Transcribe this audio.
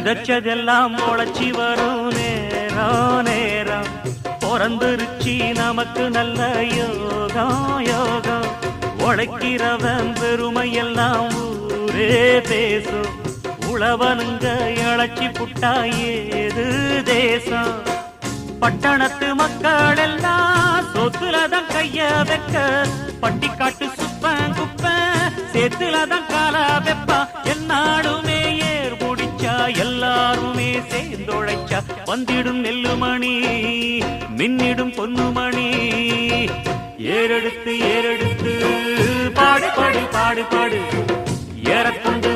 விதைச்சதெல்லாம் முளைச்சி வரும் நேரம் நேரம் பிறந்துருச்சி நமக்கு நல்ல யோகம் யோகம் உழைக்கிறவன் பெருமையெல்லாம் ஊரே பேசும் உழவனுங்க இழைச்சி புட்டா ஏது தேசம் பட்டணத்து மக்கள் எல்லாம் சொத்துலதான் கைய வைக்க பட்டிக்காட்டு சுப்பன் குப்பன் சேத்துலதான் காலா வெப்பா என்னாலுமே ஏர் முடிச்சா எல்லாருமே சேர்ந்தொழைச்சா வந்திடும் நெல்லுமணி மின்னிடும் பொன்னுமணி ஏறெடுத்து ஏறெடுத்து பாடு பாடு பாடு பாடு ஏறக்கொண்டு